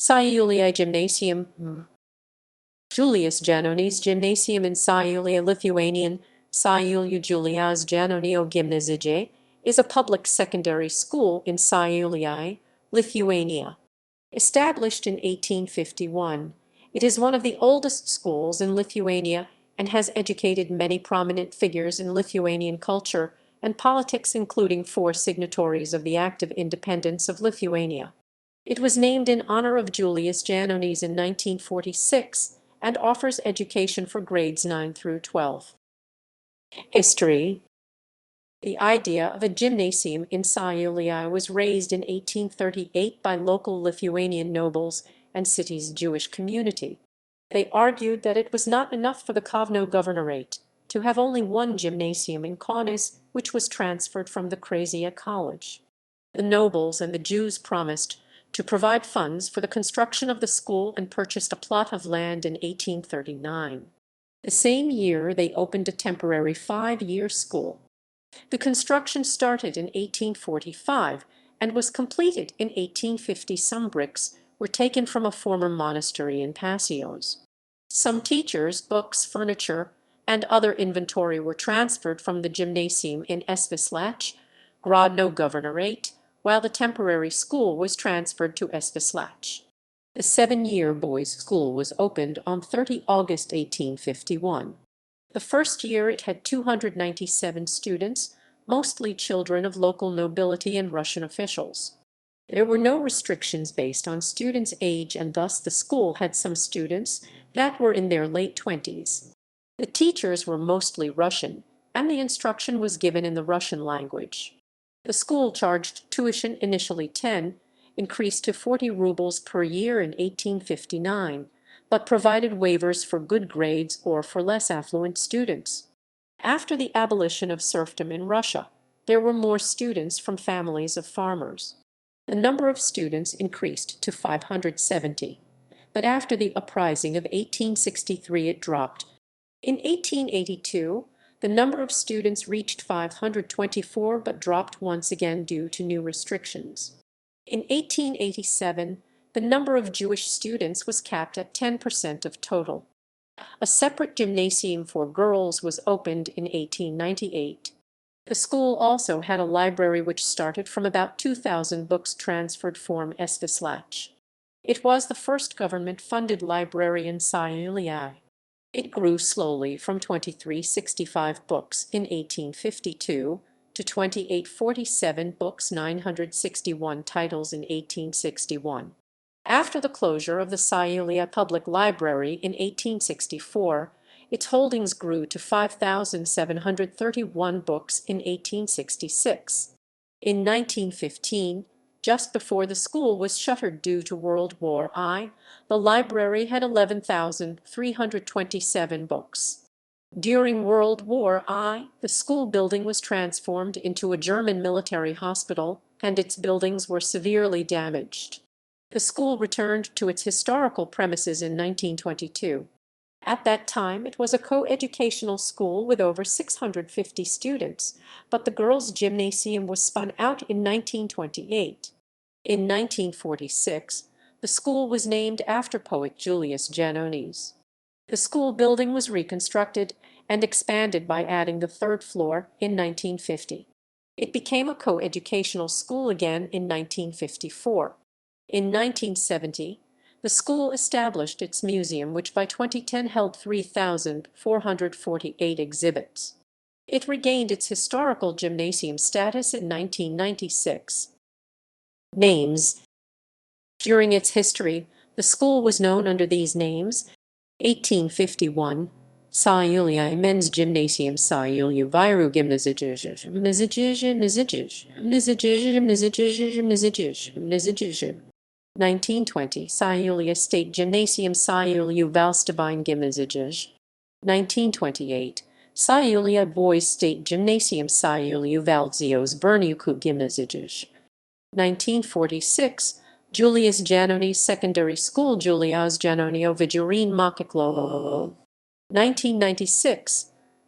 Šiauliai Gymnasium, Julius Janonis Gymnasium in Šiauliai, Lithuanian, Šiaulių Juliaus Janonio Gymnazija, is a public secondary school in Šiauliai, Lithuania. Established in 1851, it is one of the oldest schools in Lithuania and has educated many prominent figures in Lithuanian culture and politics, including 4 signatories of the Act of Independence of Lithuania. It was named in honor of Julius Janonis in 1946 and offers education for grades 9 through 12. History. The idea of a gymnasium in Šiauliai was raised in 1838 by local Lithuanian nobles and city's Jewish community. They argued that it was not enough for the Kauno governorate to have only one gymnasium in Kaunas, which was transferred from the Krasia College. The nobles and the Jews promised to provide funds for the construction of the school and purchased a plot of land in 1839. The same year, they opened a temporary 5-year school. The construction started in 1845 and was completed in 1850. Some bricks were taken from a former monastery in Pasios. Some teachers, books, furniture, and other inventory were transferred from the gymnasium in Svislach, Grodno Governorate, while the temporary school was transferred to Svislach. The 7-year boys' school was opened on 30 August 1851. The first year it had 297 students, mostly children of local nobility and Russian officials. There were no restrictions based on students' age, and thus the school had some students that were in their late 20s. The teachers were mostly Russian, and the instruction was given in the Russian language. The school charged tuition initially 10, increased to 40 rubles per year in 1859, but provided waivers for good grades or for less affluent students. After the abolition of serfdom in Russia, there were more students from families of farmers. The number of students increased to 570, but after the uprising of 1863 it dropped. In 1882, the number of students reached 524 but dropped once again due to new restrictions. In 1887, the number of Jewish students was capped at 10% of total. A separate gymnasium for girls was opened in 1898. The school also had a library which started from about 2,000 books transferred from Svislach. It was the first government-funded library in Šiauliai. It grew slowly from 2365 books in 1852 to 2847 books, 961 titles in 1861. After the closure of the Šiauliai Public Library in 1864, its holdings grew to 5,731 books in 1866. In 1915, just before the school was shuttered due to World War I, the library had 11,327 books. During World War I, the school building was transformed into a German military hospital, and its buildings were severely damaged. The school returned to its historical premises in 1922. At that time, it was a co-educational school with over 650 students, but the girls' gymnasium was spun out in 1928. In 1946, the school was named after poet Julius Janonis. The school building was reconstructed and expanded by adding the 3rd floor in 1950. It became a co-educational school again in 1954. In 1970, the school established its museum, which by 2010 held 3,448 exhibits. It regained its historical gymnasium status in 1996. Names. During its history, the school was known under these names: 1851, Šiauliai Men's Gymnasium, Šiaulių Vyrų Gymnazija. 1920, Šiauliai State Gymnasium, Šiaulių Valstybinė Gymnazija. 1928, Šiauliai Boys State Gymnasium, Šiaulių Valstijos Berniukų Gymnazija. 1946, Julius Janonis Secondary School, Juliaus Janonio Vidurinė mokykla. 1996,